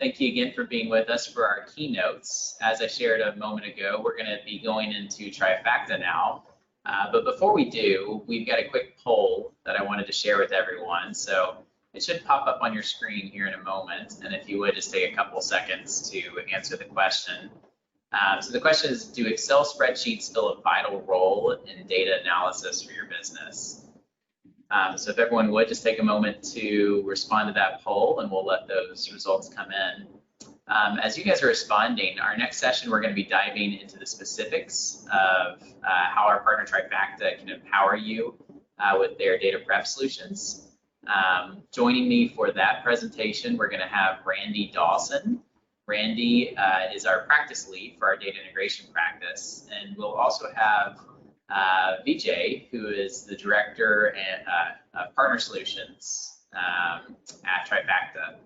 Thank you again for being with us for our keynotes. As I shared a moment ago, we're going to be going into Trifacta now. But before we do, we've got a quick poll that I wanted to share with everyone. So it should pop up on your screen here in a moment. And if you would, just take a couple seconds to answer the question. So the question is, do Excel spreadsheets fill a vital role in data analysis for your business? So if everyone would just take a moment to respond to that poll, and we'll let those results come in. As you guys are responding, our next session, we're going to be diving into the specifics of how our partner Trifacta can empower you with their data prep solutions. Joining me for that presentation, we're going to have Randy Dawson. Randy is our practice lead for our data integration practice, and we'll also have Vijay, who is the director of partner solutions at Trifacta.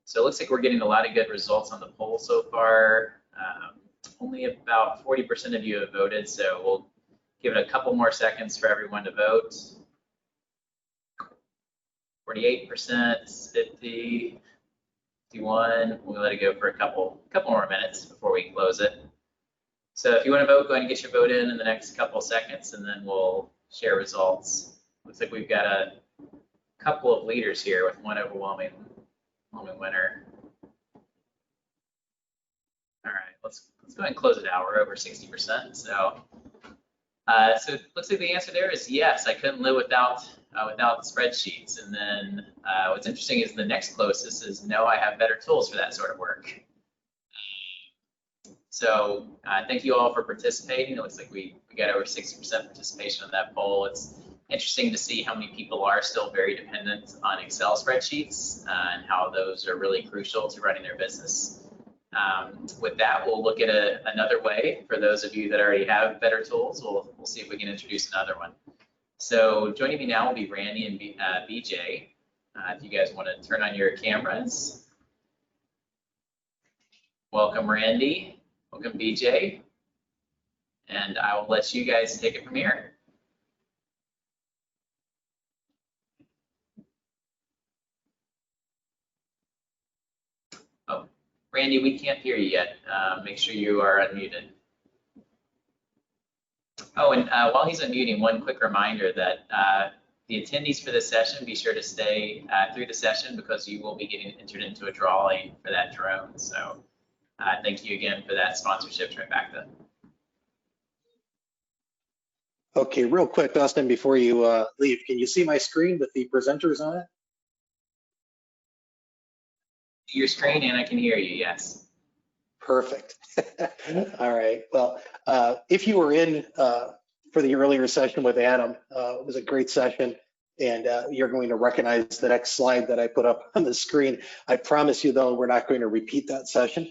So it looks like we're getting a lot of good results on the poll so far. Only about 40% of you have voted, so we'll give it a couple more seconds for everyone to vote. 48%, 50, 51. We'll let it go for a couple more minutes before we close it. So if you want to vote, go ahead and get your vote in the next couple of seconds, and then we'll share results. Looks like we've got a couple of leaders here with one overwhelming winner. All right, let's go ahead and close it out. We're over 60%. So it looks like the answer there is yes. I couldn't live without spreadsheets. And then what's interesting is the next closest is no. I have better tools for that sort of work. So thank you all for participating. It looks like we got over 60% participation on that poll. It's interesting to see how many people are still very dependent on Excel spreadsheets and how those are really crucial to running their business. With that, we'll look at another way. For those of you that already have better tools, we'll see if we can introduce another one. So joining me now will be Randy and Vijay. If you guys want to turn on your cameras. Welcome, Randy. Welcome, BJ, and I will let you guys take it from here. Oh, Randy, we can't hear you yet. Make sure you are unmuted. Oh, and while he's unmuting, one quick reminder that the attendees for this session, be sure to stay through the session because you will be getting entered into a drawing for that drone. So. Thank you again for that sponsorship, Trifacta. Okay, real quick, Dustin, before you leave, can you see my screen with the presenters on it? Your screen, and I can hear you, yes. Perfect. All right, well, if you were in for the earlier session with Adam, it was a great session, and you're going to recognize the next slide that I put up on the screen. I promise you, though, we're not going to repeat that session.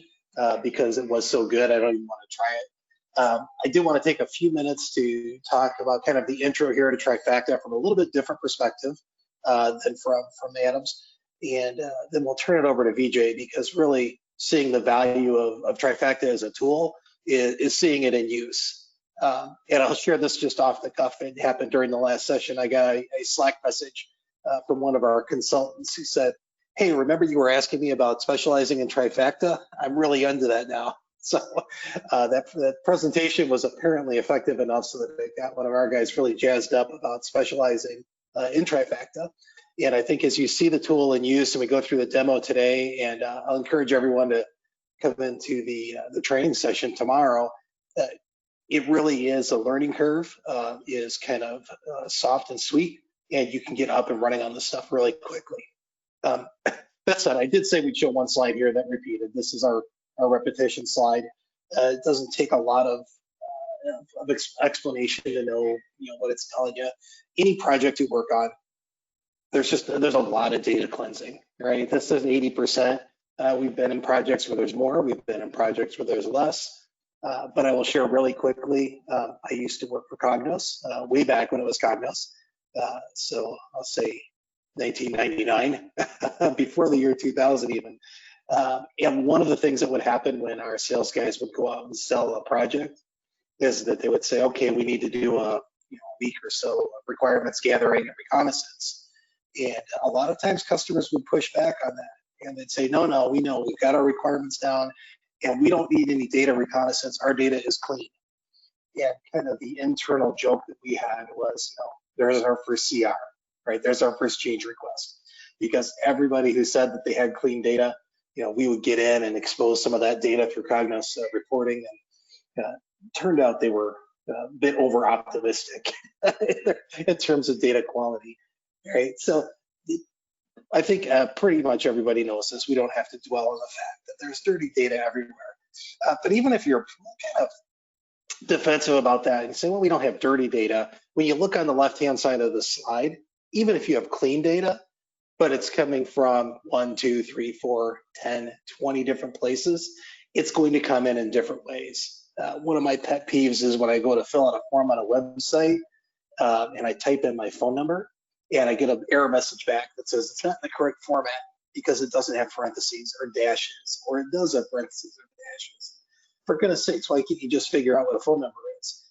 Because it was so good, I don't even want to try it. I do want to take a few minutes to talk about kind of the intro here to Trifacta from a little bit different perspective than from Adam's, and then we'll turn it over to Vijay because really seeing the value of Trifacta as a tool is seeing it in use. And I'll share this just off the cuff. It happened during the last session. I got a Slack message from one of our consultants who said, hey, remember you were asking me about specializing in Trifacta? I'm really into that now. So that presentation was apparently effective enough so that it got one of our guys really jazzed up about specializing in Trifacta. And I think as you see the tool in use and we go through the demo today, and I'll encourage everyone to come into the training session tomorrow, it really is a learning curve, is kind of soft and sweet, and you can get up and running on this stuff really quickly. That said, I did say we'd show one slide here that repeated. This is our repetition slide. It doesn't take a lot of explanation to know, what it's telling you. Any project you work on, there's a lot of data cleansing, right? This is 80%. We've been in projects where there's more. We've been in projects where there's less. But I will share really quickly. I used to work for Cognos way back when it was Cognos. So I'll say 1999, before the year 2000 even. And one of the things that would happen when our sales guys would go out and sell a project is that they would say, okay, we need to do a week or so of requirements gathering and reconnaissance. And a lot of times customers would push back on that And they'd say, no, we know, we've got our requirements down and we don't need any data reconnaissance. Our data is clean. And kind of the internal joke that we had was, there's our first CR, right? There's our first change request. Because everybody who said that they had clean data, we would get in and expose some of that data through Cognos reporting. And turned out they were a bit over optimistic in terms of data quality, right? So I think pretty much everybody knows this. We don't have to dwell on the fact that there's dirty data everywhere. But even if you're kind of defensive about that and say, well, we don't have dirty data, when you look on the left-hand side of the slide, even if you have clean data, but it's coming from 1, 2, 3, 4, 10, 20 different places, it's going to come in different ways. One of my pet peeves is when I go to fill out a form on a website and I type in my phone number and I get an error message back that says it's not in the correct format because it doesn't have parentheses or dashes, or it does have parentheses or dashes. For goodness sakes, why can't you just figure out what a phone number is?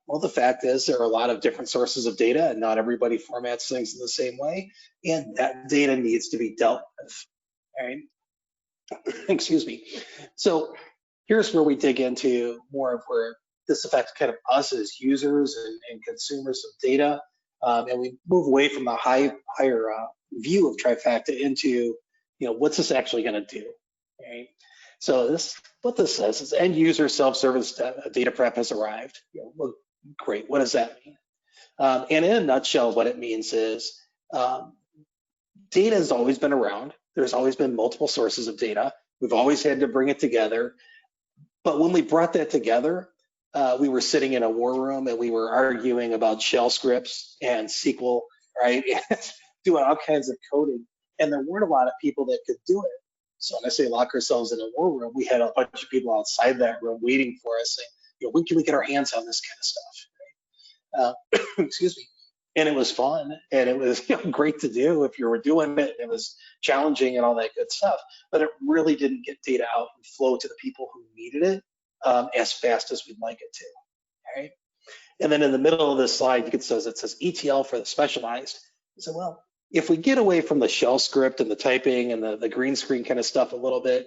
Well, the fact is there are a lot of different sources of data and not everybody formats things in the same way, and that data needs to be dealt with, all right? Excuse me. So here's where we dig into more of where this affects kind of us as users and consumers of data, and we move away from the higher view of Trifacta into, what's this actually going to do, right? So what this says is end user self-service data prep has arrived. Well, great, what does that mean? And in a nutshell, what it means is data has always been around. There's always been multiple sources of data. We've always had to bring it together. But when we brought that together, we were sitting in a war room and we were arguing about shell scripts and SQL, right? Doing all kinds of coding. And there weren't a lot of people that could do it. So when I say lock ourselves in a war room, we had a bunch of people outside that room waiting for us saying, when can we get our hands on this kind of stuff? Right? Excuse me. And it was fun and it was great to do if you were doing it. It was challenging and all that good stuff, but it really didn't get data out and flow to the people who needed it as fast as we'd like it to, right? And then in the middle of this slide, it says ETL for the specialized. So, well, if we get away from the shell script and the typing and the green screen kind of stuff a little bit,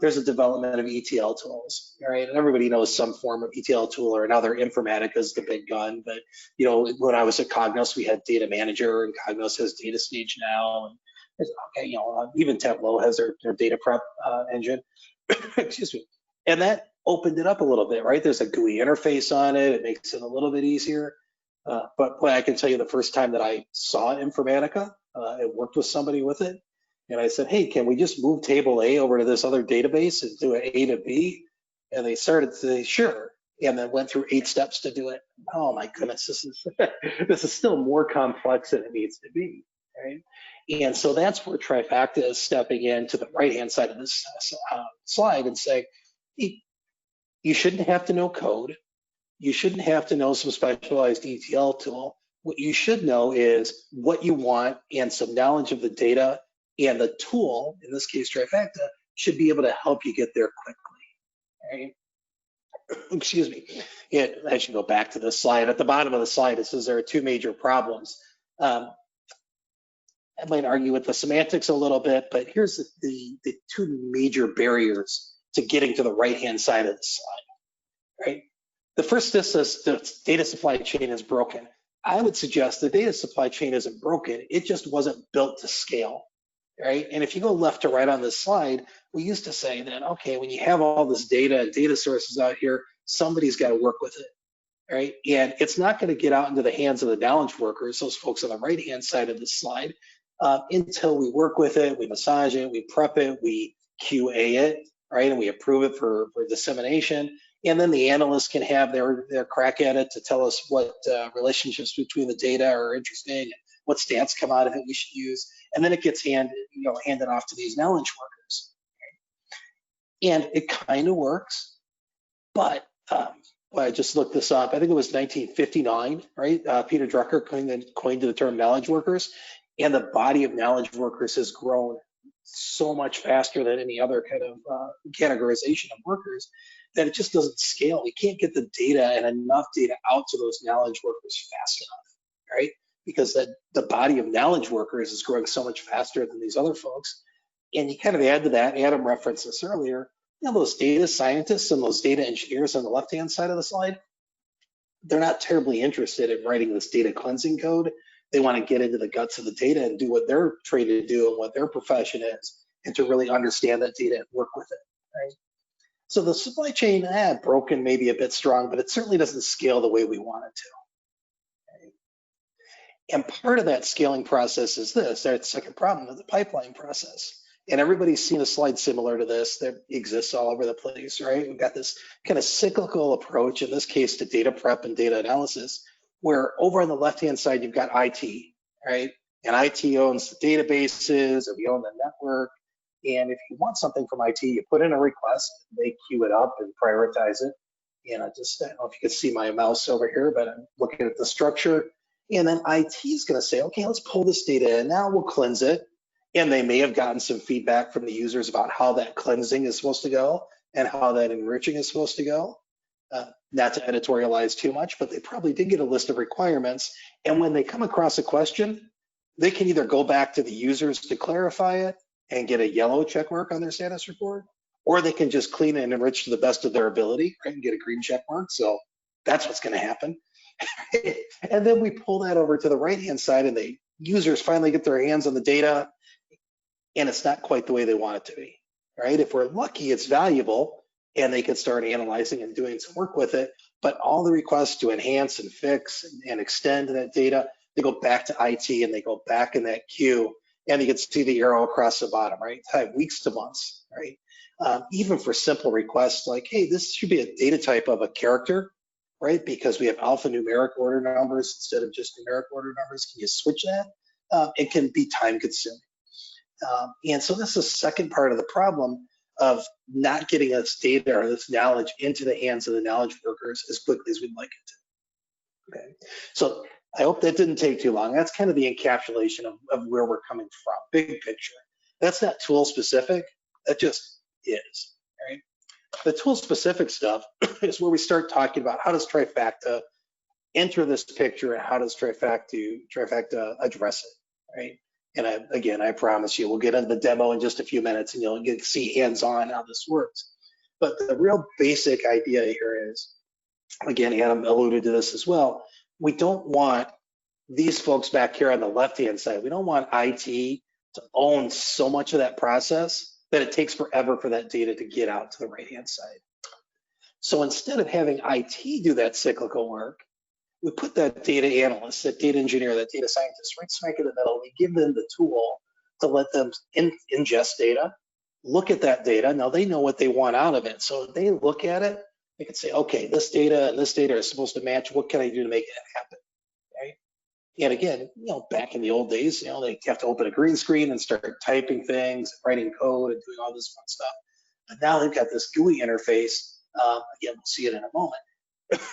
there's a development of ETL tools, right? And everybody knows some form of ETL tool or another. Informatica is the big gun, but when I was at Cognos, we had Data Manager, and Cognos has Data Stage now, and okay, even Tableau has their data prep engine. Excuse me, and that opened it up a little bit, right? There's a GUI interface on it; it makes it a little bit easier. But boy, I can tell you the first time that I saw Informatica, and worked with somebody with it. And I said, hey, can we just move table A over to this other database and do an A to B? And they started to say, sure. And then went through 8 steps to do it. Oh my goodness, this is still more complex than it needs to be, right? And so that's where Trifacta is stepping in to the right-hand side of this slide and saying, hey, you shouldn't have to know code. You shouldn't have to know some specialized ETL tool. What you should know is what you want and some knowledge of the data, and the tool, in this case Trifacta, should be able to help you get there quickly, right? Excuse me. I should go back to this slide. At the bottom of the slide, it says there are 2 major problems. I might argue with the semantics a little bit, but here's the 2 major barriers to getting to the right-hand side of the slide, right? The first is the data supply chain is broken. I would suggest the data supply chain isn't broken. It just wasn't built to scale. Right? And if you go left to right on this slide, we used to say that, okay, when you have all this data and data sources out here, somebody's got to work with it, right? And it's not going to get out into the hands of the knowledge workers, those folks on the right-hand side of this slide, until we work with it, we massage it, we prep it, we QA it, right? And we approve it for dissemination. And then the analysts can have their crack at it to tell us what relationships between the data are interesting, what stats come out of it we should use. And then it gets handed off to these knowledge workers. And it kind of works, but I just looked this up. I think it was 1959, right? Peter Drucker coined the term knowledge workers, and the body of knowledge workers has grown so much faster than any other kind of categorization of workers that it just doesn't scale. We can't get the data and enough data out to those knowledge workers fast enough, right? Because the body of knowledge workers is growing so much faster than these other folks. And you kind of add to that, Adam referenced this earlier, those data scientists and those data engineers on the left-hand side of the slide, they're not terribly interested in writing this data cleansing code. They want to get into the guts of the data and do what they're trained to do and what their profession is, and to really understand that data and work with it, right? So the supply chain, broken, maybe a bit strong, but it certainly doesn't scale the way we want it to. Right? And part of that scaling process is this, that second problem of the pipeline process. And everybody's seen a slide similar to this that exists all over the place, right? We've got this kind of cyclical approach, in this case to data prep and data analysis, where over on the left-hand side, you've got IT, right? And IT owns the databases, and we own the network. And if you want something from IT, you put in a request, they queue it up and prioritize it. And I don't know if you can see my mouse over here, but I'm looking at the structure. And then IT is going to say, okay, let's pull this data in. Now we'll cleanse it. And they may have gotten some feedback from the users about how that cleansing is supposed to go and how that enriching is supposed to go. Not to editorialize too much, but they probably did get a list of requirements. And when they come across a question, they can either go back to the users to clarify it and get a yellow check mark on their status report, or they can just clean and enrich to the best of their ability, right, and get a green check mark. So that's what's going to happen. And then we pull that over to the right-hand side, and the users finally get their hands on the data, and it's not quite the way they want it to be, right? If we're lucky, it's valuable, and they can start analyzing and doing some work with it. But all the requests to enhance and fix and extend that data, they go back to IT and they go back in that queue, and you can see the arrow across the bottom, right? Weeks to months, right? Even for simple requests like, hey, this should be a data type of a character, right? Because we have alphanumeric order numbers instead of just numeric order numbers. Can you switch that? It can be time consuming. And so this is the second part of the problem of not getting this data or this knowledge into the hands of the knowledge workers as quickly as we'd like it to. Okay, so I hope that didn't take too long. That's kind of the encapsulation of where we're coming from, big picture. That's not tool specific, that just is, right? The tool specific stuff is where we start talking about how does Trifacta enter this picture and how does Trifacta address it, right? And I promise you, we'll get into the demo in just a few minutes and you'll get to see hands-on how this works. But the real basic idea here is, again, Adam alluded to this as well, we don't want these folks back here on the left-hand side, we don't want IT to own so much of that process that it takes forever for that data to get out to the right-hand side. So instead of having IT do that cyclical work, we put that data analyst, that data engineer, that data scientist right smack in the middle. We give them the tool to let them ingest data, look at that data. Now they know what they want out of it. So if they look at it, they can say, okay, this data and this data are supposed to match. What can I do to make that happen, right? And again, back in the old days, they have to open a green screen and start typing things, writing code and doing all this fun stuff. But now they've got this GUI interface. Again, we'll see it in a moment.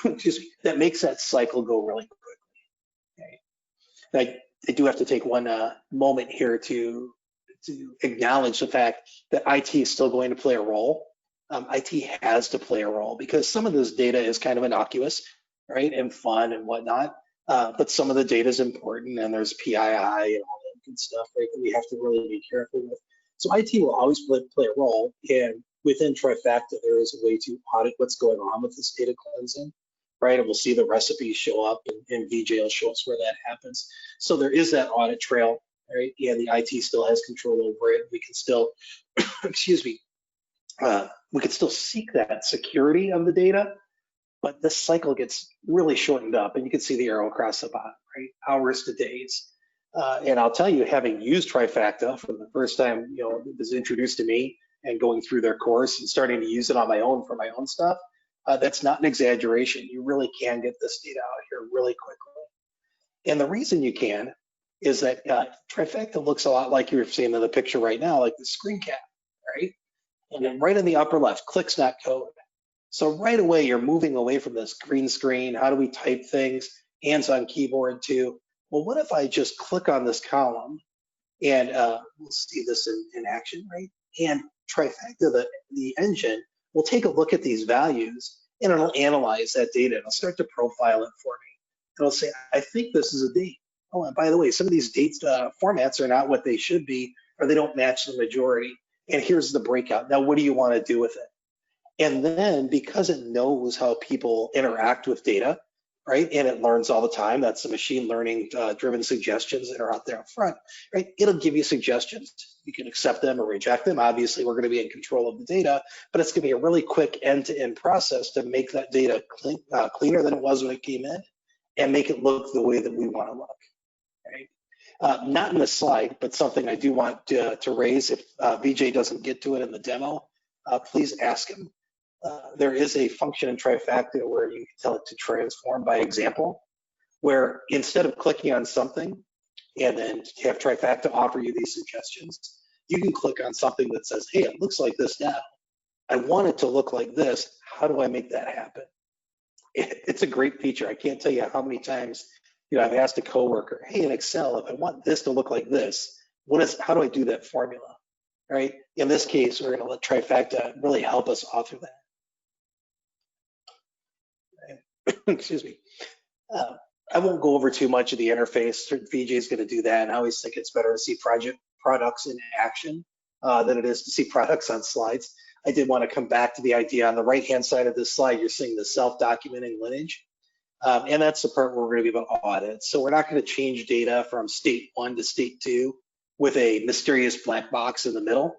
Excuse me, that makes that cycle go really quickly. Okay. I do have to take one moment here to acknowledge the fact that IT is still going to play a role. IT has to play a role because some of this data is kind of innocuous, right, and fun and whatnot. But some of the data is important, and there's PII and all that good stuff, right, that we have to really be careful with. So IT will always play a role, and within Trifacta, there is a way to audit what's going on with this data cleansing, right? And we'll see the recipes show up, and VJ will show us where that happens. So there is that audit trail, right? And the IT still has control over it. We can still, excuse me, we can still seek that security of the data, but this cycle gets really shortened up, and you can see the arrow across the bottom, right? Hours to days. And I'll tell you, having used Trifacta for the first time, it was introduced to me, and going through their course and starting to use it on my own for my own stuff, that's not an exaggeration. You really can get this data out here really quickly. And the reason you can is that Trifacta looks a lot like you're seeing in the picture right now, like the screen cap, right? And then right in the upper left, clicks not code. So right away, you're moving away from this green screen. How do we type things? Hands on keyboard too. Well, what if I just click on this column and we'll see this in action, right? And Trifacta, the engine, will take a look at these values and it'll analyze that data. It'll start to profile it for me. It'll say, I think this is a date. Oh, and by the way, some of these dates formats are not what they should be or they don't match the majority. And here's the breakout. Now, what do you want to do with it? And then because it knows how people interact with data, right? And it learns all the time. That's the machine learning driven suggestions that are out there up front, right? It'll give you suggestions. You can accept them or reject them. Obviously, we're going to be in control of the data, but it's going to be a really quick end-to-end process to make that data cleaner than it was when it came in and make it look the way that we want to look, right? Not in the slide, but something I do want to raise. If VJ doesn't get to it in the demo, please ask him. There is a function in Trifacta where you can tell it to transform by example, where instead of clicking on something and then have Trifacta offer you these suggestions, you can click on something that says, hey, it looks like this now. I want it to look like this. How do I make that happen? It's a great feature. I can't tell you how many times I've asked a coworker, hey, in Excel, if I want this to look like this, how do I do that formula? Right? In this case, we're going to let Trifacta really help us author that. Excuse me. I won't go over too much of the interface. VJ is going to do that. And I always think it's better to see products in action than it is to see products on slides. I did want to come back to the idea on the right-hand side of this slide, you're seeing the self-documenting lineage. And that's the part where we're going to be able to audit. So we're not going to change data from state 1 to state 2 with a mysterious black box in the middle,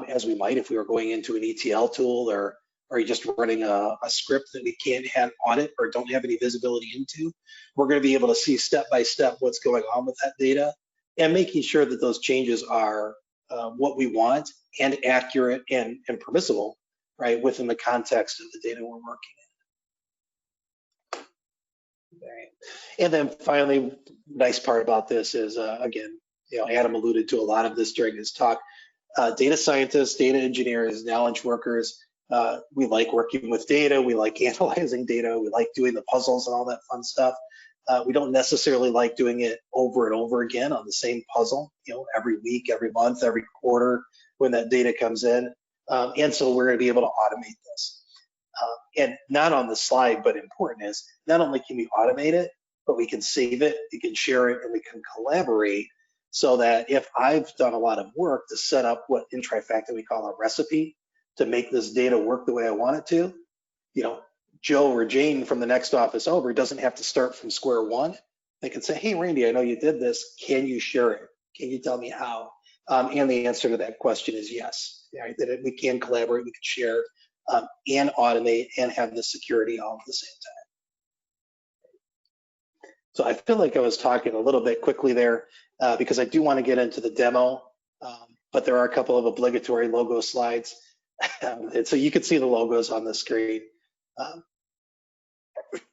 as we might if we were going into an ETL tool or you're just running a script that we can't have audit or don't have any visibility into. We're going to be able to see step by step what's going on with that data and making sure that those changes are what we want and accurate and permissible, right, within the context of the data we're working in. Right. And then finally, nice part about this is, again, Adam alluded to a lot of this during his talk. Data scientists, data engineers, knowledge workers, we like working with data, we like analyzing data, we like doing the puzzles and all that fun stuff. We don't necessarily like doing it over and over again on the same puzzle, every week, every month, every quarter when that data comes in. And so we're going to be able to automate this. And not on the slide, but important is not only can we automate it, but we can save it, we can share it, and we can collaborate so that if I've done a lot of work to set up what in Trifacta we call a recipe to make this data work the way I want it to, Joe or Jane from the next office over doesn't have to start from square one. They can say, hey, Randy, I know you did this. Can you share it? Can you tell me how? And the answer to that question is yes, right? That we can collaborate, we can share, and automate and have the security all at the same time. So I feel like I was talking a little bit quickly there because I do want to get into the demo, but there are a couple of obligatory logo slides. And so you can see the logos on the screen.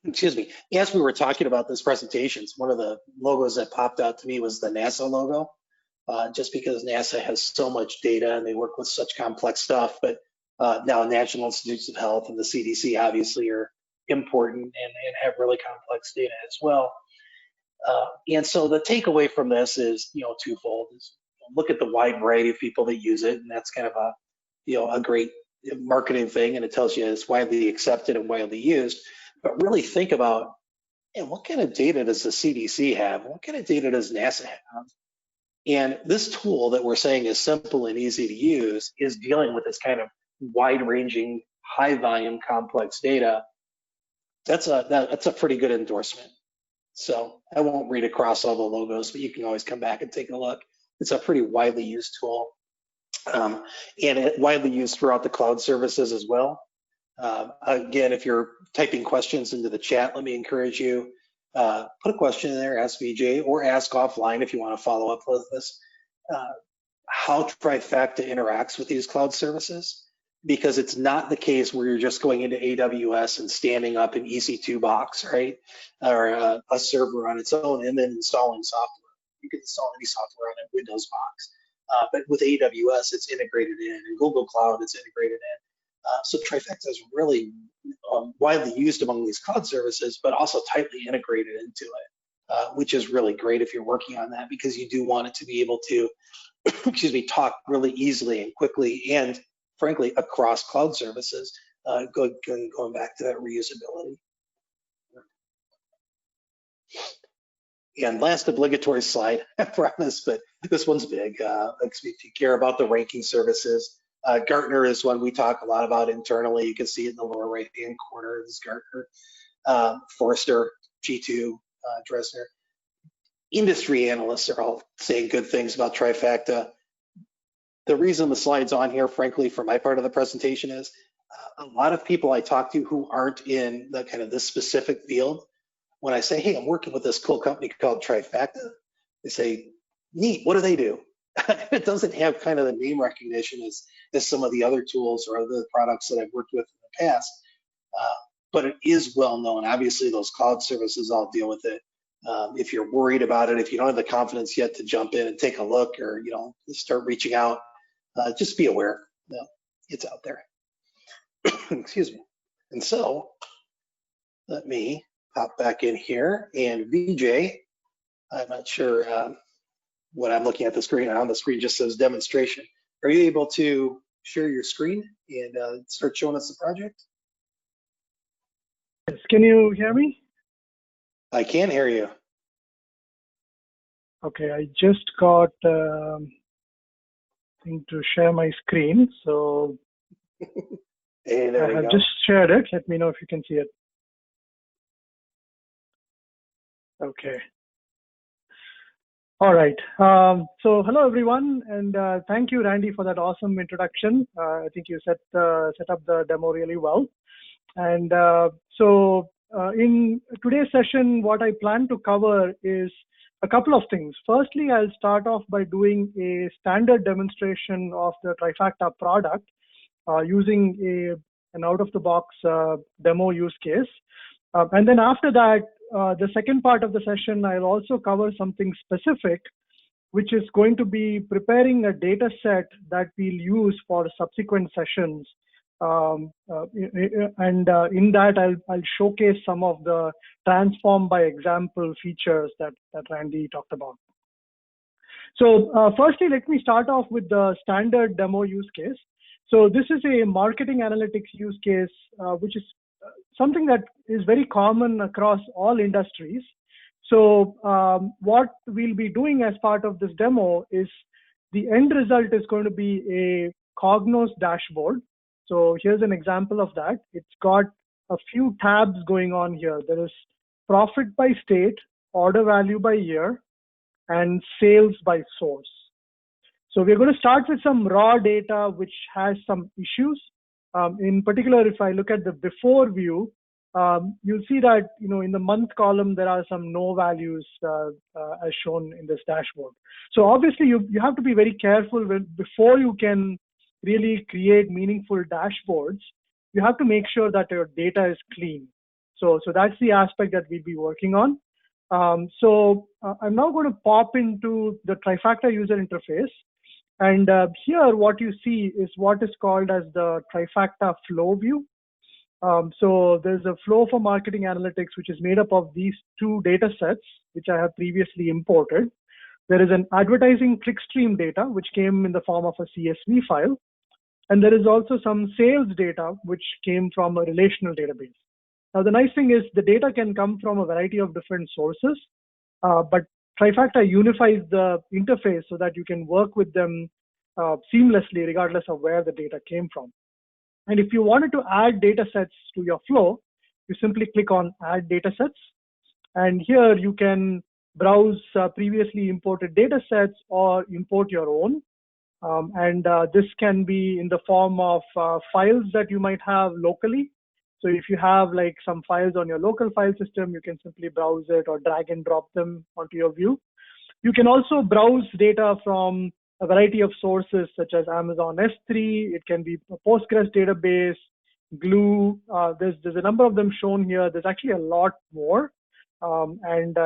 Excuse me. As we were talking about this presentation, one of the logos that popped out to me was the NASA logo, just because NASA has so much data and they work with such complex stuff. But now National Institutes of Health and the CDC obviously are important and have really complex data as well. And so the takeaway from this is, twofold. Look at the wide variety of people that use it, and that's kind of a great marketing thing, and it tells you it's widely accepted and widely used. But really think about, what kind of data does the CDC have? What kind of data does NASA have? And this tool that we're saying is simple and easy to use is dealing with this kind of wide-ranging, high-volume, complex data. That's a pretty good endorsement. So I won't read across all the logos, but you can always come back and take a look. It's a pretty widely used tool. And it widely used throughout the cloud services as well. Again, if you're typing questions into the chat, let me encourage you, put a question in there, ask VJ, or ask offline if you want to follow up with this, how Trifacta interacts with these cloud services, because it's not the case where you're just going into AWS and standing up an EC2 box, right? Or a server on its own and then installing software. You can install any software on a Windows box. But with AWS, it's integrated in, and Google Cloud, it's integrated in. So Trifacta is really widely used among these cloud services, but also tightly integrated into it, which is really great if you're working on that, because you do want it to be able to, talk really easily and quickly, and frankly, across cloud services, going back to that reusability. And last obligatory slide, I promise, but This one's big. If you care about the ranking services, Gartner is one we talk a lot about internally. You can see it in the lower right-hand corner. This is Gartner, Forrester, G2, Dresner. Industry analysts are all saying good things about Trifacta. The reason the slide's on here, frankly, for my part of the presentation is a lot of people I talk to who aren't in the kind of this specific field, when I say, hey, I'm working with this cool company called Trifacta, they say, neat, what do they do? It doesn't have kind of the name recognition as some of the other tools or other products that I've worked with in the past, but it is well known. Obviously, those cloud services all deal with it. If you're worried about it, if you don't have the confidence yet to jump in and take a look or start reaching out, just be aware. It's out there. Excuse me. And so let me pop back in here, and VJ, I'm not sure what I'm looking at the screen. On the screen just says demonstration. Are you able to share your screen and start showing us the project? Yes. Can you hear me? I can hear you. Okay, I just got thing to share my screen, so Hey, there I have go. just shared it. Let me know if you can see it. Okay. All right. So hello everyone, and thank you, Randy, for that awesome introduction. I think you set up the demo really well. And in today's session, what I plan to cover is a couple of things. Firstly, I'll start off by doing a standard demonstration of the Trifacta product using an out-of-the-box demo use case. And then after that, the second part of the session, I'll also cover something specific, which is going to be preparing a data set that we'll use for subsequent sessions. In that, I'll showcase some of the transform by example features that Randy talked about. So firstly, let me start off with the standard demo use case. So this is a marketing analytics use case, which is something that is very common across all industries. So what we'll be doing as part of this demo is the end result is going to be a Cognos dashboard. So here's an example of that. It's got a few tabs going on here. There is profit by state, order value by year, and sales by source. So we're going to start with some raw data which has some issues. In particular, if I look at the before view, you'll see that in the month column there are some no values as shown in this dashboard. So obviously you have to be very careful before you can really create meaningful dashboards. You have to make sure that your data is clean. So that's the aspect that we'll be working on. So I'm now going to pop into the Trifacta user interface. And here what you see is what is called as the Trifacta flow view. So there's a flow for marketing analytics, which is made up of these two data sets, which I have previously imported. There is an advertising clickstream data, which came in the form of a CSV file. And there is also some sales data, which came from a relational database. Now, the nice thing is the data can come from a variety of different sources, but Trifacta unifies the interface so that you can work with them seamlessly, regardless of where the data came from. And if you wanted to add data sets to your flow, you simply click on Add Data Sets. And here you can browse previously imported data sets or import your own. This can be in the form of files that you might have locally. So if you have like some files on your local file system, you can simply browse it or drag and drop them onto your view. You can also browse data from a variety of sources such as Amazon S3. It can be a Postgres database, Glue. There's a number of them shown here. There's actually a lot more.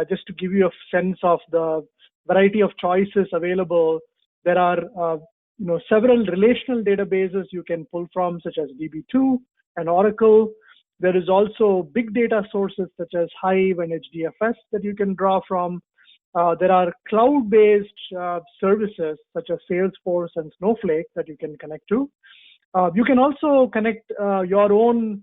Just to give you a sense of the variety of choices available, there are several relational databases you can pull from, such as DB2 and Oracle. There is also big data sources such as Hive and HDFS that you can draw from. There are cloud-based services such as Salesforce and Snowflake that you can connect to. You can also connect your own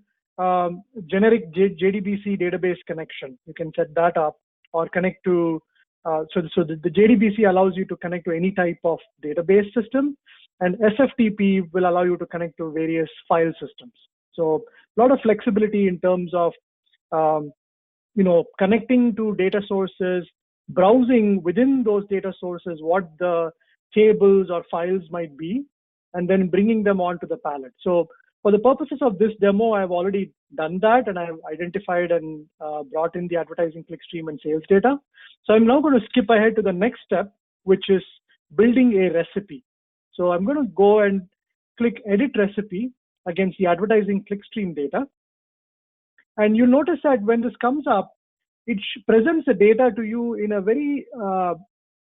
generic JDBC database connection. You can set that up or connect to So the JDBC allows you to connect to any type of database system, and SFTP will allow you to connect to various file systems. So a lot of flexibility in terms of connecting to data sources, browsing within those data sources what the tables or files might be, and then bringing them onto the palette. So for the purposes of this demo, I've already done that, and I've identified and brought in the advertising clickstream and sales data. So I'm now going to skip ahead to the next step, which is building a recipe. So I'm going to go and click Edit Recipe against the advertising clickstream data. And you'll notice that when this comes up, it presents the data to you in a very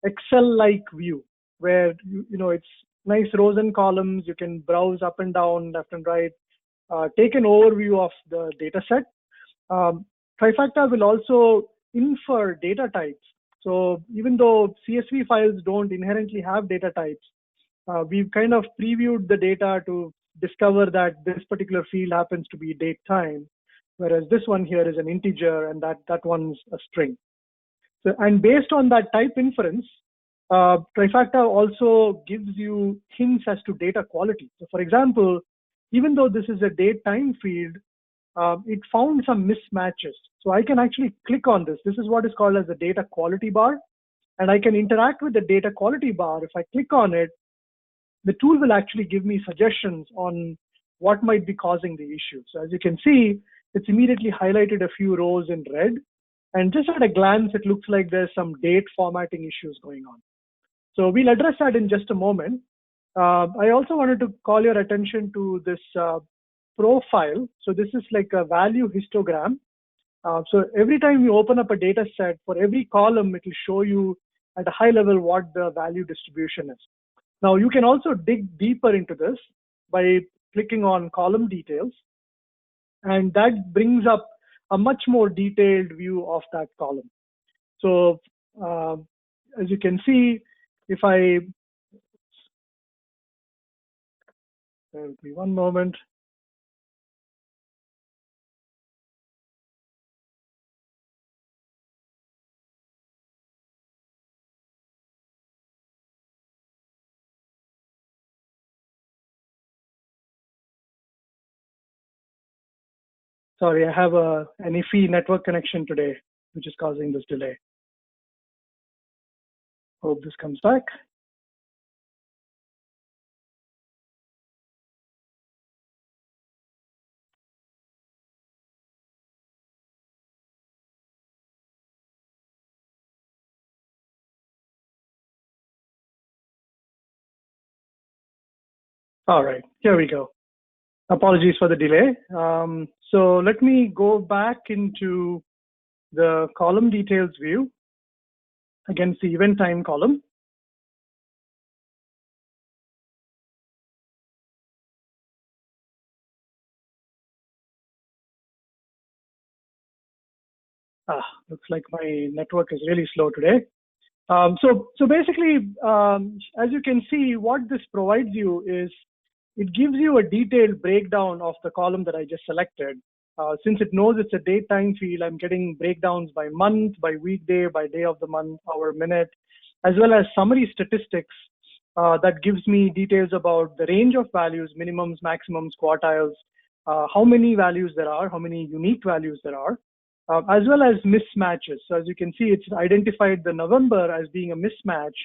Excel-like view, where it's nice rows and columns. You can browse up and down, left and right, take an overview of the data set. Trifacta will also infer data types. So even though CSV files don't inherently have data types, we've kind of previewed the data to discover that this particular field happens to be date time, whereas this one here is an integer and that one's a string. So, and based on that type inference, Trifacta also gives you hints as to data quality. So for example, even though this is a date time field, it found some mismatches. So I can actually click on this. This is what is called as the data quality bar. And I can interact with the data quality bar. If I click on it, the tool will actually give me suggestions on what might be causing the issue. So as you can see, it's immediately highlighted a few rows in red. And just at a glance, it looks like there's some date formatting issues going on. So we'll address that in just a moment. I also wanted to call your attention to this profile. So this is like a value histogram. So every time you open up a data set, for every column, it will show you at a high level what the value distribution is. Now you can also dig deeper into this by clicking on column details. And that brings up a much more detailed view of that column. So as you can see, if I, bear with me one moment. Sorry, I have an iffy network connection today, which is causing this delay. Hope this comes back. All right, here we go. Apologies for the delay. So let me go back into the column details view against the event time column. Looks like my network is really slow today. So basically, as you can see, what this provides you is it gives you a detailed breakdown of the column that I just selected. Since it knows it's a date time field, I'm getting breakdowns by month, by weekday, by day of the month, hour, minute, as well as summary statistics that gives me details about the range of values, minimums, maximums, quartiles, how many values there are, how many unique values there are, as well as mismatches. So as you can see, it's identified the November as being a mismatch,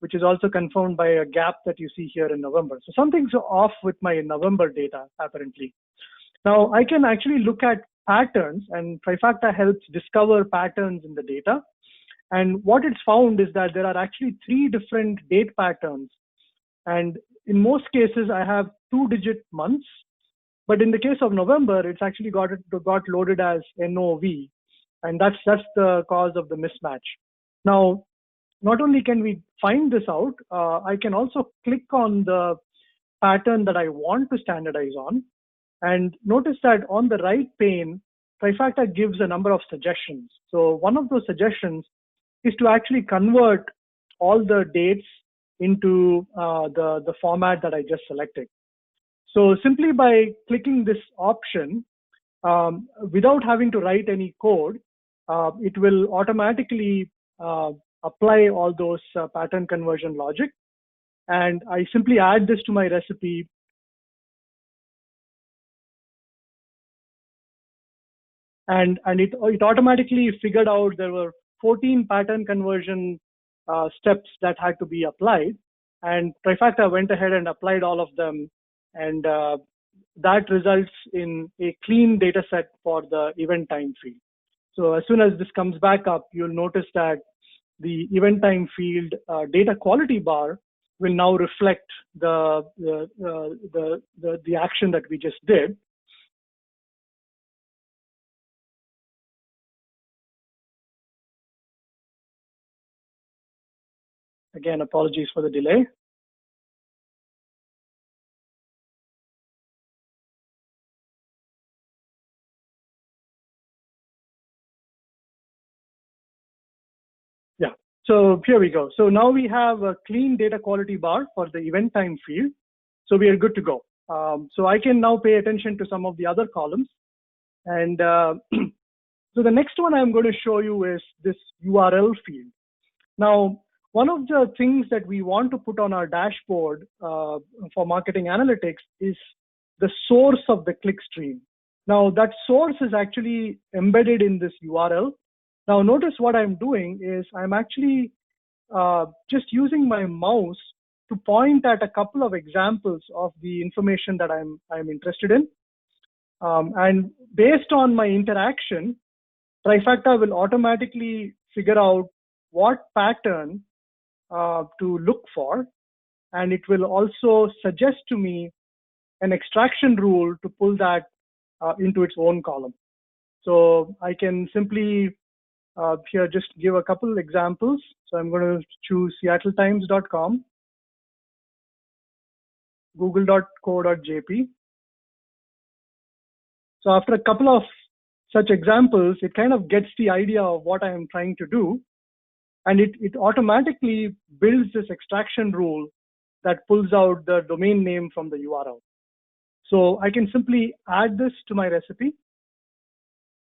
which is also confirmed by a gap that you see here in November. So something's off with my November data, apparently. Now, I can actually look at patterns, and Trifacta helps discover patterns in the data. And what it's found is that there are actually 3 different date patterns. And in most cases, I have 2-digit months. But in the case of November, it's actually got loaded as NOV. And that's the cause of the mismatch. Now, not only can we find this out, I can also click on the pattern that I want to standardize on. And notice that on the right pane, Trifacta gives a number of suggestions. So one of those suggestions is to actually convert all the dates into the format that I just selected. So simply by clicking this option, without having to write any code, it will automatically apply all those pattern conversion logic. And I simply add this to my recipe. And it automatically figured out there were 14 pattern conversion steps that had to be applied. And Trifacta went ahead and applied all of them. And that results in a clean data set for the event time field. So as soon as this comes back up, you'll notice that the event time field data quality bar will now reflect the action that we just did. Again, apologies for the delay. Yeah, so here we go. So now we have a clean data quality bar for the event time field. So we are good to go. So I can now pay attention to some of the other columns. And so the next one I'm going to show you is this URL field. Now, one of the things that we want to put on our dashboard for marketing analytics is the source of the click stream. Now, that source is actually embedded in this URL. Now, notice what I'm doing is I'm actually just using my mouse to point at a couple of examples of the information that I'm interested in. And based on my interaction, Trifacta will automatically figure out what pattern to look for, and it will also suggest to me an extraction rule to pull that into its own column. So I can simply here just give a couple of examples. So I'm going to choose seattletimes.com, google.co.jp. So after a couple of such examples, it kind of gets the idea of what I am trying to do. And it automatically builds this extraction rule that pulls out the domain name from the URL. So I can simply add this to my recipe.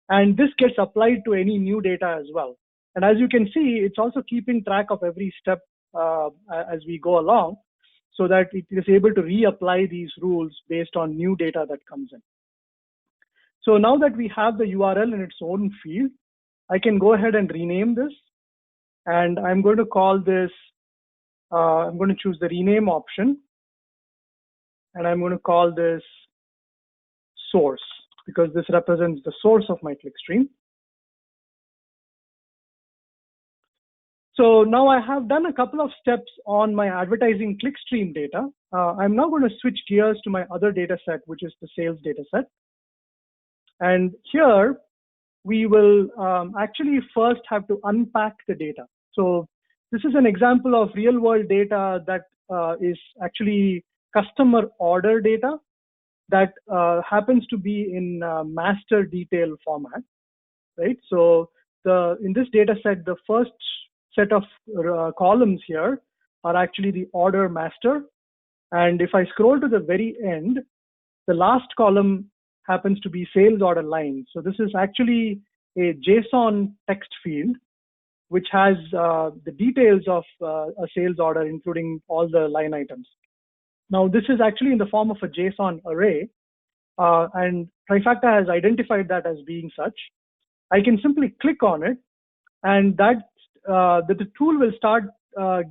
And this gets applied to any new data as well. And as you can see, it's also keeping track of every step as we go along, so that it is able to reapply these rules based on new data that comes in. So now that we have the URL in its own field, I can go ahead and rename this. And I'm going to call this, I'm going to choose the rename option. And I'm going to call this source, because this represents the source of my clickstream. So now I have done a couple of steps on my advertising clickstream data. I'm now going to switch gears to my other data set, which is the sales data set. And here we will actually first have to unpack the data. So this is an example of real world data that is actually customer order data that happens to be in master detail format, right? So in this data set, the first set of columns here are actually the order master. And if I scroll to the very end, the last column happens to be sales order line. So this is actually a JSON text field, which has the details of a sales order, including all the line items. Now, this is actually in the form of a JSON array, and Trifacta has identified that as being such. I can simply click on it, and the tool will start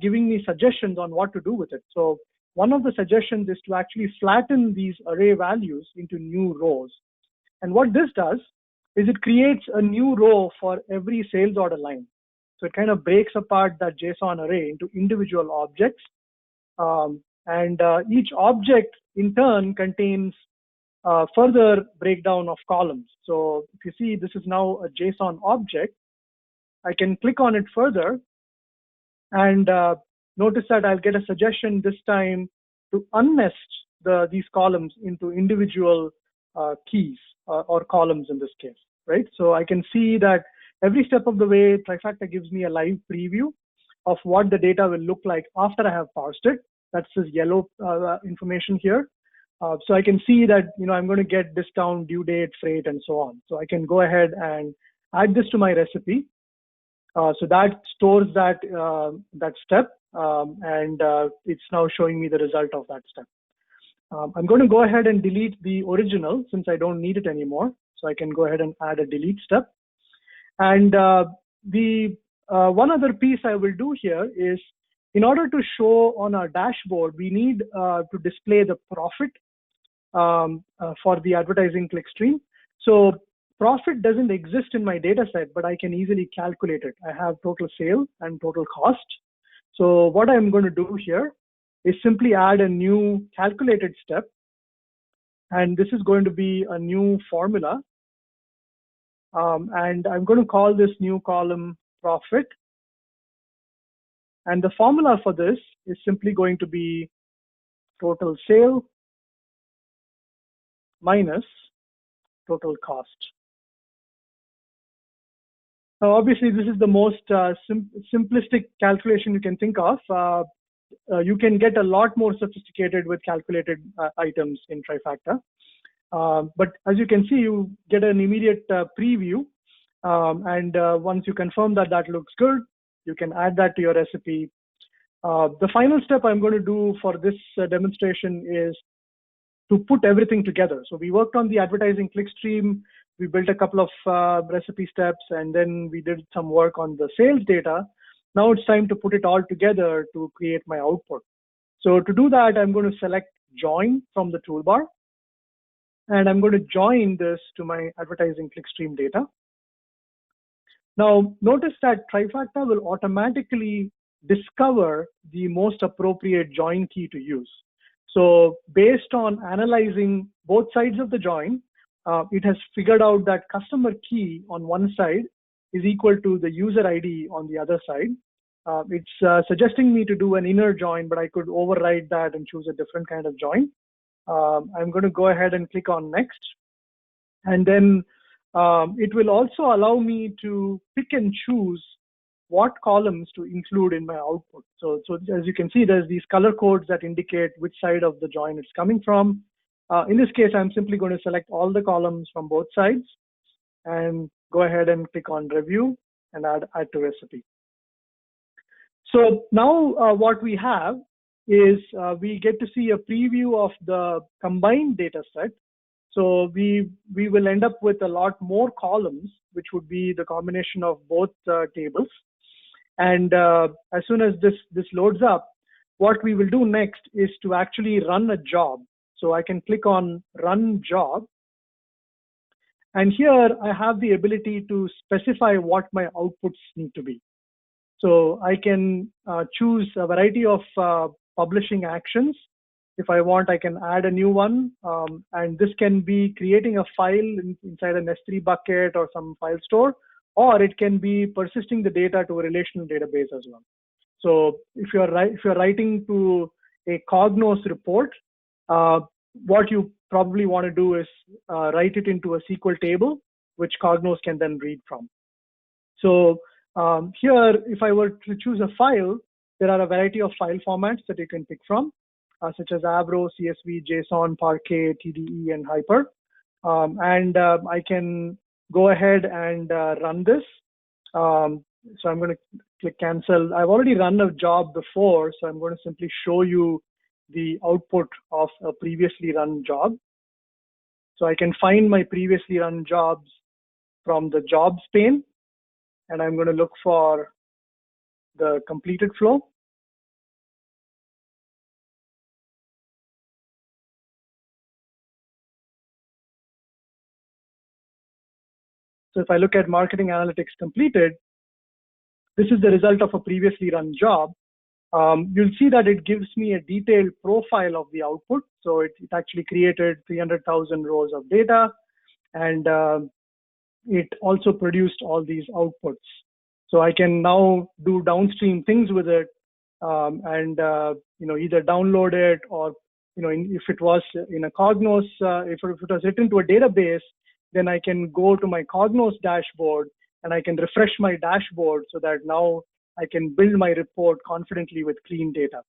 giving me suggestions on what to do with it. So one of the suggestions is to actually flatten these array values into new rows. And what this does is it creates a new row for every sales order line. So it kind of breaks apart that JSON array into individual objects. And each object in turn contains further breakdown of columns. So if you see, this is now a JSON object. I can click on it further and notice that I'll get a suggestion this time to unnest these columns into individual keys or columns in this case, right? So I can see that every step of the way, Trifacta gives me a live preview of what the data will look like after I have parsed it. That's this yellow information here. So I can see that, I'm going to get discount, due date, freight, and so on. So I can go ahead and add this to my recipe. So that stores that step, and it's now showing me the result of that step. I'm going to go ahead and delete the original since I don't need it anymore. So I can go ahead and add a delete step. And the one other piece I will do here is, in order to show on our dashboard, we need to display the profit for the advertising clickstream. So profit doesn't exist in my data set, but I can easily calculate it. I have total sale and total cost. So what I'm going to do here is simply add a new calculated step. And this is going to be a new formula. And I'm going to call this new column profit. And the formula for this is simply going to be total sale minus total cost. Now, obviously, this is the most simplistic calculation you can think of. You can get a lot more sophisticated with calculated items in Trifacta. But as you can see, you get an immediate preview. And once you confirm that that looks good, you can add that to your recipe. The final step I'm going to do for this demonstration is to put everything together. So we worked on the advertising clickstream. We built a couple of recipe steps, and then we did some work on the sales data. Now it's time to put it all together to create my output. So to do that, I'm going to select join from the toolbar. And I'm going to join this to my advertising clickstream data. Now, notice that Trifacta will automatically discover the most appropriate join key to use. So based on analyzing both sides of the join, it has figured out that customer key on one side is equal to the user ID on the other side. It's suggesting me to do an inner join, but I could override that and choose a different kind of join. I'm going to go ahead and click on next. And then it will also allow me to pick and choose what columns to include in my output. So as you can see, there's these color codes that indicate which side of the join it's coming from. In this case, I'm simply going to select all the columns from both sides and go ahead and click on review and add to recipe. So now what we have is we get to see a preview of the combined data set. So we will end up with a lot more columns, which would be the combination of both tables. And as soon as this loads up, what we will do next is to actually run a job. So I can click on run job. And here I have the ability to specify what my outputs need to be. So I can choose a variety of publishing actions. If I want, I can add a new one. And this can be creating a file inside an S3 bucket or some file store, or it can be persisting the data to a relational database as well. So if you're writing to a Cognos report, what you probably want to do is write it into a SQL table, which Cognos can then read from. So here, if I were to choose a file, there are a variety of file formats that you can pick from, such as Avro, CSV, JSON, Parquet, TDE, and Hyper. I can go ahead and run this. So I'm going to click cancel. I've already run a job before, so I'm going to simply show you the output of a previously run job. So I can find my previously run jobs from the jobs pane, and I'm going to look for the completed flow. So if I look at marketing analytics completed, this is the result of a previously run job. You'll see that it gives me a detailed profile of the output. So it actually created 300,000 rows of data, and it also produced all these outputs. So I can now do downstream things with it, and either download it, or if it was in a Cognos, if it was written to a database, then I can go to my Cognos dashboard and I can refresh my dashboard so that now I can build my report confidently with clean data.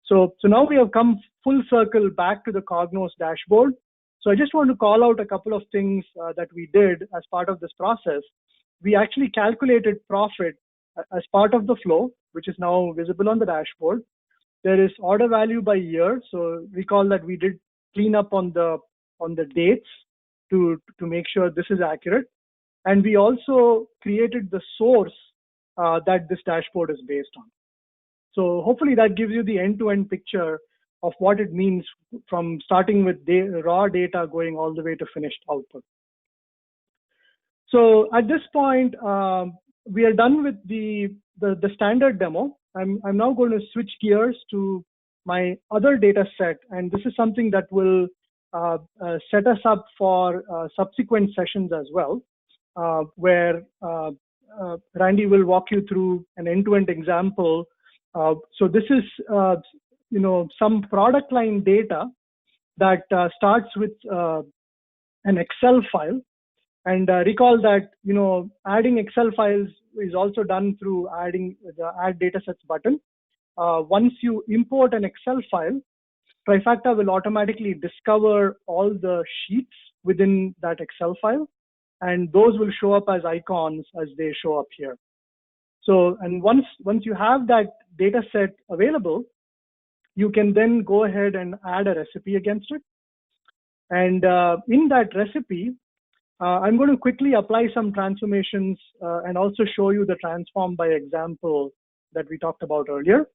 So now we have come full circle back to the Cognos dashboard. So I just want to call out a couple of things that we did as part of this process. We actually calculated profit as part of the flow, which is now visible on the dashboard, there is order value by year. So recall that we did clean up on the dates to make sure this is accurate. And we also created the source that this dashboard is based on. So hopefully that gives you the end-to-end picture of what it means from starting with raw data going all the way to finished output. So at this point, we are done with the standard demo. I'm now going to switch gears to my other data set, and this is something that will set us up for subsequent sessions as well, where Randy will walk you through an end-to-end example. So this is some product line data that starts with an Excel file. And recall that adding Excel files is also done through adding the Add Datasets button. Once you import an Excel file, Trifacta will automatically discover all the sheets within that Excel file, and those will show up as icons as they show up here. So, and once you have that data set available, you can then go ahead and add a recipe against it. And in that recipe, I'm going to quickly apply some transformations and also show you the transform by example that we talked about earlier.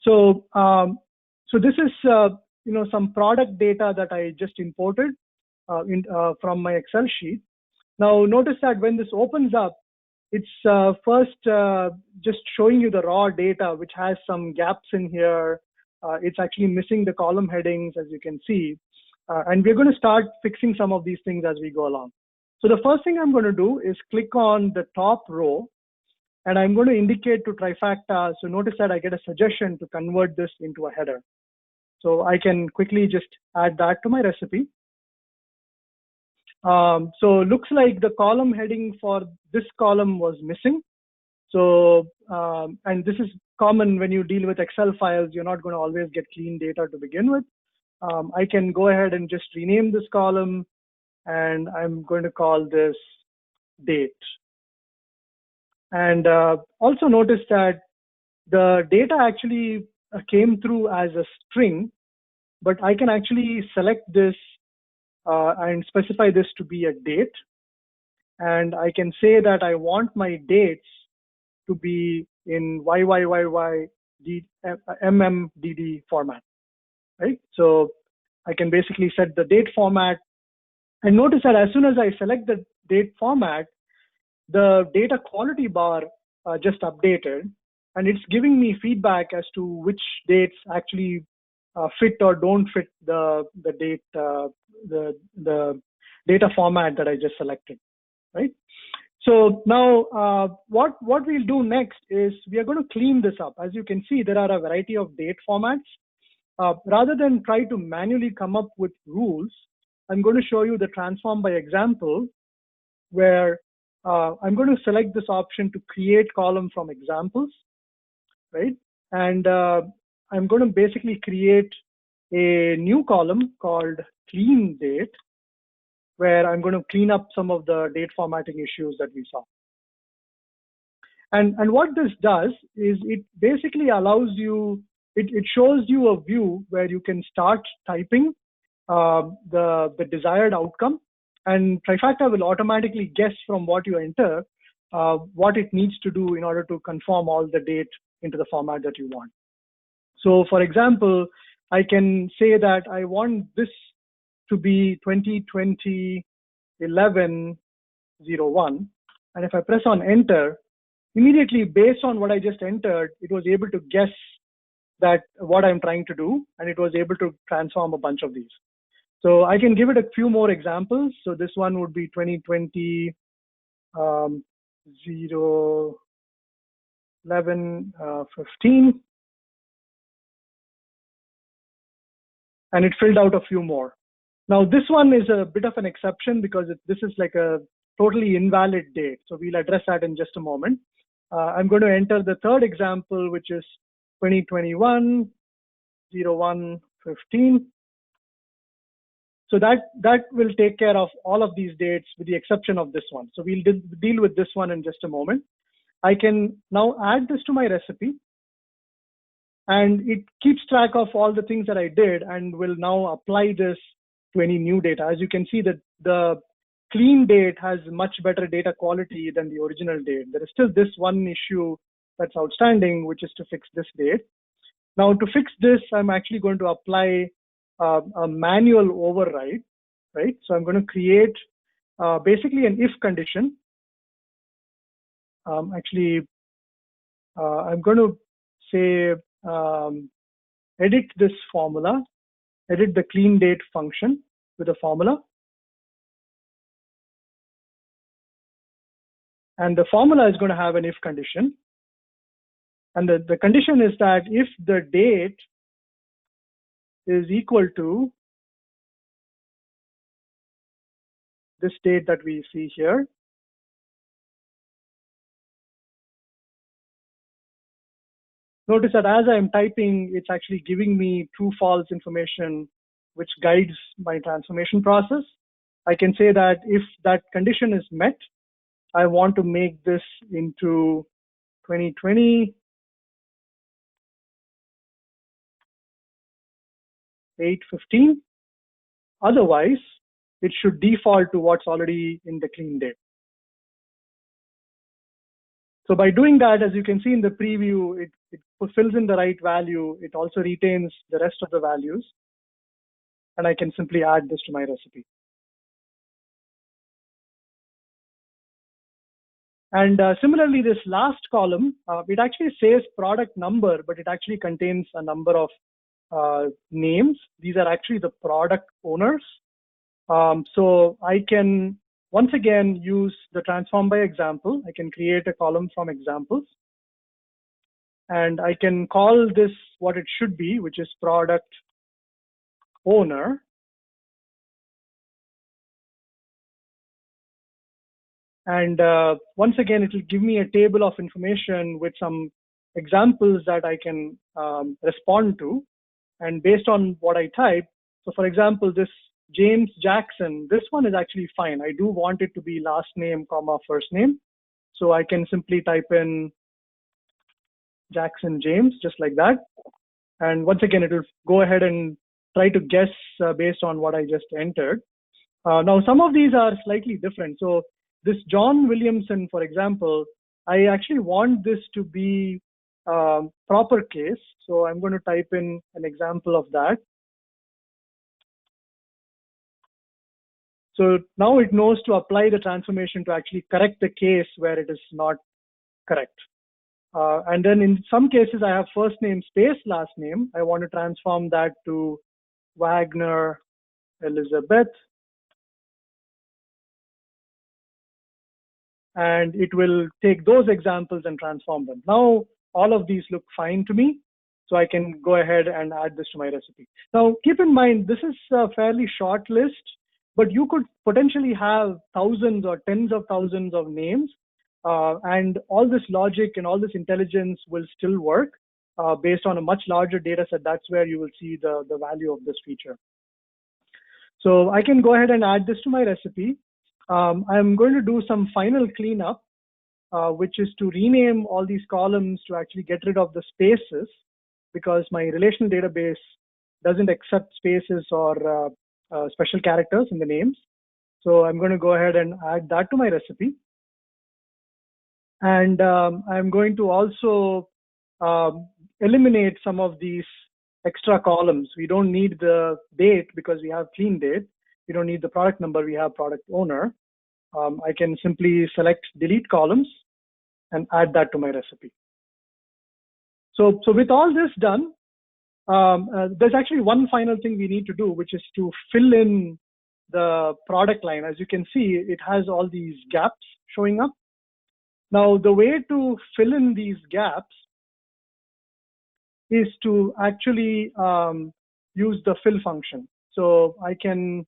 So, so this is some product data that I just imported from my Excel sheet. Now notice that when this opens up, it's first just showing you the raw data, which has some gaps in here. It's actually missing the column headings, as you can see. And we're going to start fixing some of these things as we go along. So the first thing I'm going to do is click on the top row, and I'm going to indicate to Trifacta. So notice that I get a suggestion to convert this into a header. So I can quickly just add that to my recipe. So looks like the column heading for this column was missing. So, and this is common when you deal with Excel files. You're not going to always get clean data to begin with. I can go ahead and just rename this column, and I'm going to call this date. And also notice that the data actually came through as a string, but I can actually select this and specify this to be a date. And I can say that I want my dates to be in MMDD format. Right? So I can basically set the date format, and notice that as soon as I select the date format, the data quality bar just updated, and it's giving me feedback as to which dates actually fit or don't fit the date, the data format that I just selected, right? So now what we'll do next is we are going to clean this up. As you can see, there are a variety of date formats. Rather than try to manually come up with rules, I'm going to show you the transform by example, where I'm going to select this option to create column from examples, right? And I'm going to basically create a new column called clean date, where I'm going to clean up some of the date formatting issues that we saw. And what this does is it basically allows you, it shows you a view where you can start typing the desired outcome, and Trifacta will automatically guess from what you enter what it needs to do in order to conform all the date into the format that you want. So for example, I can say that I want this to be 2020-11-01, and if I press on enter, immediately based on what I just entered, it was able to guess that what I'm trying to do, and it was able to transform a bunch of these. So I can give it a few more examples. So this one would be 2020 011-15, and it filled out a few more. Now this one is a bit of an exception because this is like a totally invalid date. So we'll address that in just a moment. I'm going to enter the third example, which is 2021-01-15. So that will take care of all of these dates with the exception of this one. So we'll deal with this one in just a moment. I can now add this to my recipe, and it keeps track of all the things that I did and will now apply this to any new data. As you can see, that the clean date has much better data quality than the original date. There is still this one issue that's outstanding, which is to fix this date. Now, to fix this, I'm actually going to apply a manual override, right? So I'm going to create basically an if condition. I'm going to say edit this formula, edit the clean date function with a formula. And the formula is going to have an if condition. And the condition is that if the date is equal to this date that we see here, notice that as I'm typing, it's actually giving me true false information, which guides my transformation process. I can say that if that condition is met, I want to make this into 2020 815. Otherwise, it should default to what's already in the clean date. So by doing that, as you can see in the preview, it fills in the right value. It also retains the rest of the values. And I can simply add this to my recipe. And similarly, this last column, it actually says product number, but it actually contains a number of names. These are actually the product owners. So I can, once again, use the transform by example. I can create a column from examples. And I can call this what it should be, which is product owner. And once again, it will give me a table of information with some examples that I can respond to. And based on what I type, so for example, this James Jackson, this one is actually fine. I do want it to be last name, comma, first name. So I can simply type in Jackson James, just like that. And once again, it will go ahead and try to guess based on what I just entered. Now, some of these are slightly different. So this John Williamson, for example, I actually want this to be proper case. So I'm going to type in an example of that. So now it knows to apply the transformation to actually correct the case where it is not correct. And then in some cases, I have first name space last name. I want to transform that to Wagner Elizabeth. And it will take those examples and transform them. Now, all of these look fine to me. So I can go ahead and add this to my recipe. Now, keep in mind, this is a fairly short list, but you could potentially have thousands or tens of thousands of names. And all this logic and all this intelligence will still work based on a much larger data set. That's where you will see the value of this feature. So I can go ahead and add this to my recipe. I'm going to do some final cleanup, which is to rename all these columns to actually get rid of the spaces, because my relational database doesn't accept spaces or special characters in the names. So I'm going to go ahead and add that to my recipe. And I'm going to also eliminate some of these extra columns. We don't need the date because we have clean date. We don't need the product number. We have product owner. I can simply select delete columns and add that to my recipe. So with all this done, there's actually one final thing we need to do, which is to fill in the product line. As you can see, it has all these gaps showing up. Now, the way to fill in these gaps is to actually use the fill function. So I can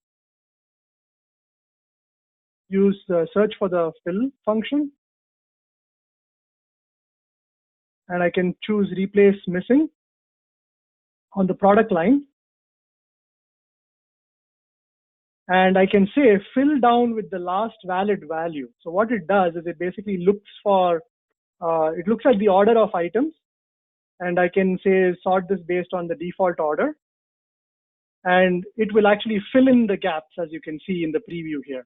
use the search for the fill function. And I can choose replace missing on the product line. And I can say fill down with the last valid value. So what it does is it basically looks for it looks at the order of items, and I can say sort this based on the default order. And it will actually fill in the gaps, as you can see in the preview here,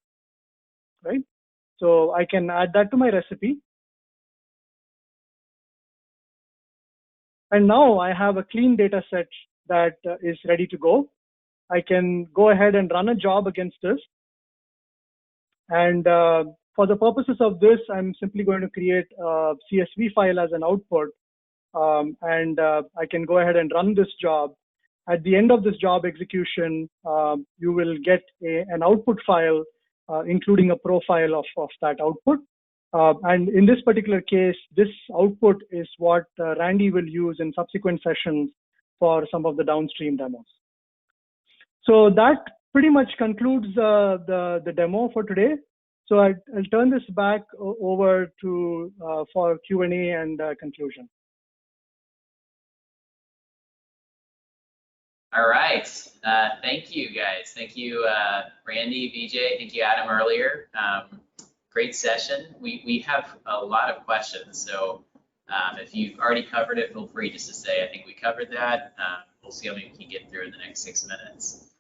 right? So I can add that to my recipe. And now I have a clean data set that is ready to go. I can go ahead and run a job against this. And for the purposes of this, I'm simply going to create a CSV file as an output. I can go ahead and run this job. At the end of this job execution, you will get an output file, including a profile of that output. And in this particular case, this output is what Randy will use in subsequent sessions for some of the downstream demos. So that pretty much concludes the demo for today. So I'll turn this back over to for Q&A and conclusion. All right. Thank you, guys. Thank you, Randy, Vijay. Thank you, Adam, earlier. Great session. We have a lot of questions, so if you've already covered it, feel free just to say, I think we covered that. We'll see how many we can get through in the next 6 minutes.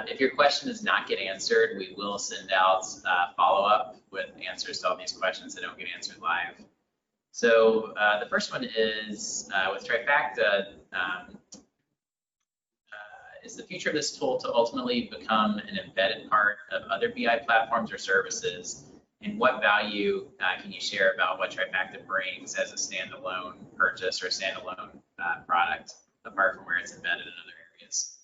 If your question is not getting answered, we will send out follow-up with answers to all these questions that don't get answered live. So the first one is with Trifacta, is the future of this tool to ultimately become an embedded part of other BI platforms or services? And what value can you share about what Trifacta brings as a standalone purchase or a standalone product, apart from where it's embedded in other areas?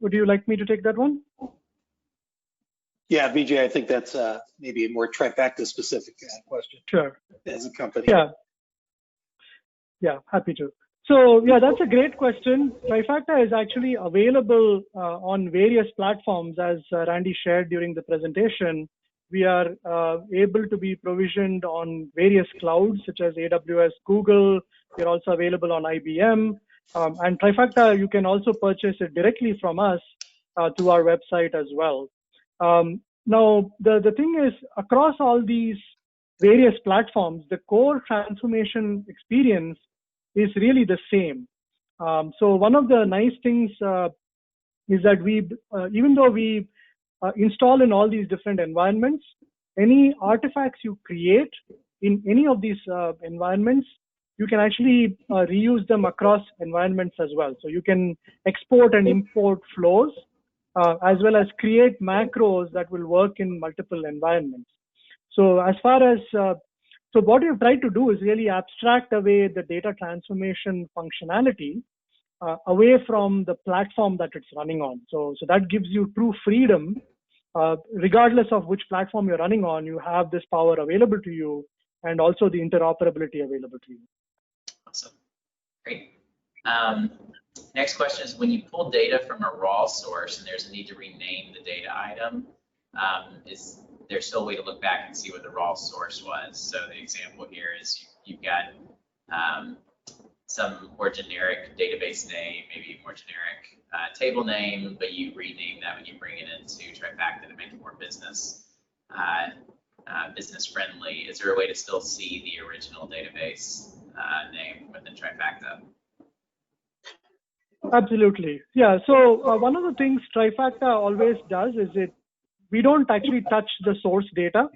Would you like me to take that one? Yeah, Vijay, I think that's maybe a more Trifacta specific question. Sure. As a company. Yeah, happy to. So yeah, that's a great question. Trifacta is actually available on various platforms, as Randy shared during the presentation. We are able to be provisioned on various clouds such as AWS, Google. We're also available on IBM. And Trifacta, you can also purchase it directly from us to our website as well. Now, the thing is, across all these various platforms, the core transformation experience is really the same. So one of the nice things is that we, even though we install in all these different environments, any artifacts you create in any of these environments, you can actually reuse them across environments as well. So you can export and import flows, as well as create macros that will work in multiple environments. So as far as, so what we've tried to do is really abstract away the data transformation functionality away from the platform that it's running on. So that gives you true freedom. Regardless of which platform you're running on, you have this power available to you and also the interoperability available to you. Awesome. Great. Next question is, when you pull data from a raw source and there's a need to rename the data item, is there still a way to look back and see what the raw source was? So the example here is you've got some more generic database name, maybe more generic table name, but you rename that when you bring it into Trifacta to make it more business friendly. Is there a way to still see the original database name within Trifacta? Absolutely. Yeah. So one of the things Trifacta always does is we don't actually touch the source data.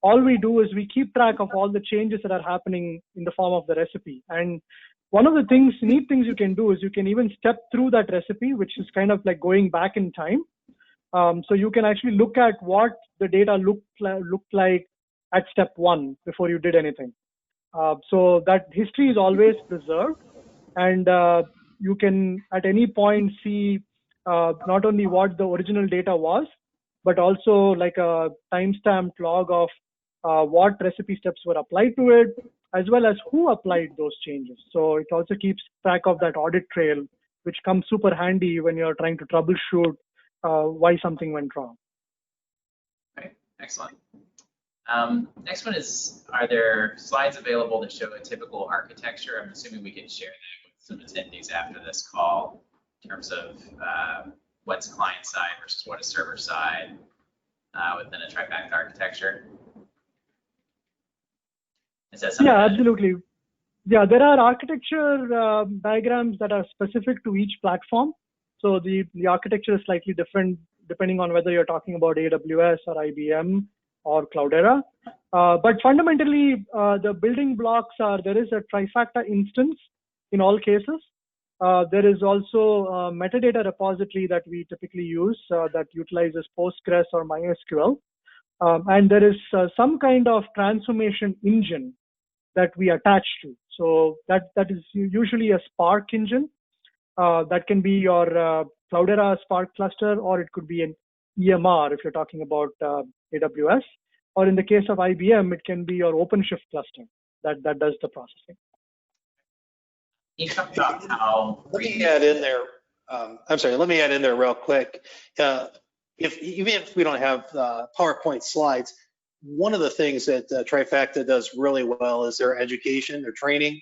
All we do is we keep track of all the changes that are happening in the form of the recipe. And one of the neat things you can do is you can even step through that recipe, which is kind of like going back in time. So you can actually look at what the data looked like at step 1 before you did anything. So that history is always preserved, and you can at any point see not only what the original data was, but also like a timestamped log of what recipe steps were applied to it, as well as who applied those changes. So it also keeps track of that audit trail, which comes super handy when you're trying to troubleshoot why something went wrong. Okay, excellent. Next one is, are there slides available that show a typical architecture? I'm assuming we can share that with some attendees after this call in terms of what's client side versus what is server side. within a Trifacta architecture? Is that something? Yeah, absolutely. Yeah, there are architecture diagrams that are specific to each platform. So the architecture is slightly different depending on whether you're talking about AWS or IBM or Cloudera. But fundamentally, the building blocks are, there is a Trifacta instance in all cases. There is also a metadata repository that we typically use that utilizes Postgres or MySQL. And there is some kind of transformation engine that we attach to. So that is usually a Spark engine. That can be your Cloudera Spark cluster, or it could be an EMR if you're talking about AWS. Or in the case of IBM, it can be your OpenShift cluster that does the processing. You talked about how. Let me add in there. I'm sorry. Let me add in there real quick. Even if we don't have PowerPoint slides, one of the things that Trifacta does really well is their education, their training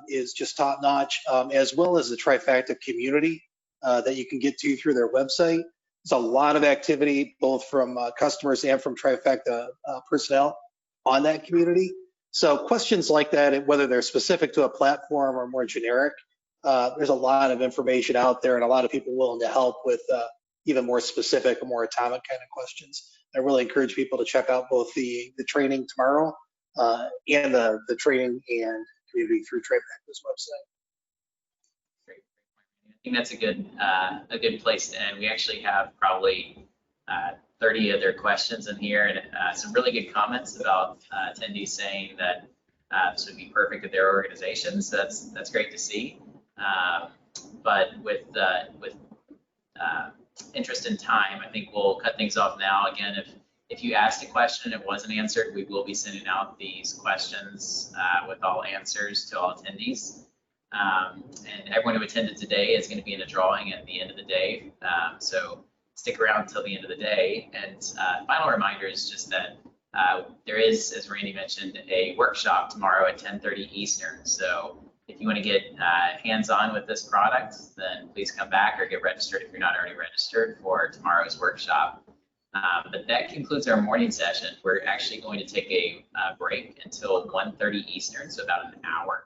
is just top notch, as well as the Trifacta community that you can get to through their website. There's a lot of activity, both from customers and from Trifacta personnel on that community. So questions like that, whether they're specific to a platform or more generic, there's a lot of information out there and a lot of people willing to help with even more specific or more atomic kind of questions. I really encourage people to check out both the training tomorrow and the training and community through Trifacta's website. Great. I think that's a good place to end. We actually have probably 30 other questions in here and some really good comments about attendees saying that this would be perfect at their organizations. That's great to see. But with interest in time, I think we'll cut things off now. Again, if you asked a question and it wasn't answered, we will be sending out these questions with all answers to all attendees. And everyone who attended today is going to be in a drawing at the end of the day. So stick around until the end of the day. And final reminder is just that there is, as Randy mentioned, a workshop tomorrow at 10:30 Eastern. So if you want to get hands-on with this product, then please come back or get registered if you're not already registered for tomorrow's workshop. But that concludes our morning session. We're actually going to take a break until 1:30 Eastern, so about an hour.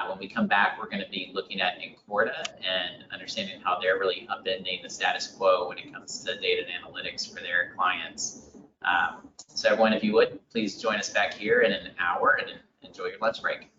When we come back, we're going to be looking at Incorda and understanding how they're really upending the status quo when it comes to data and analytics for their clients. So everyone, if you would, please join us back here in an hour and enjoy your lunch break.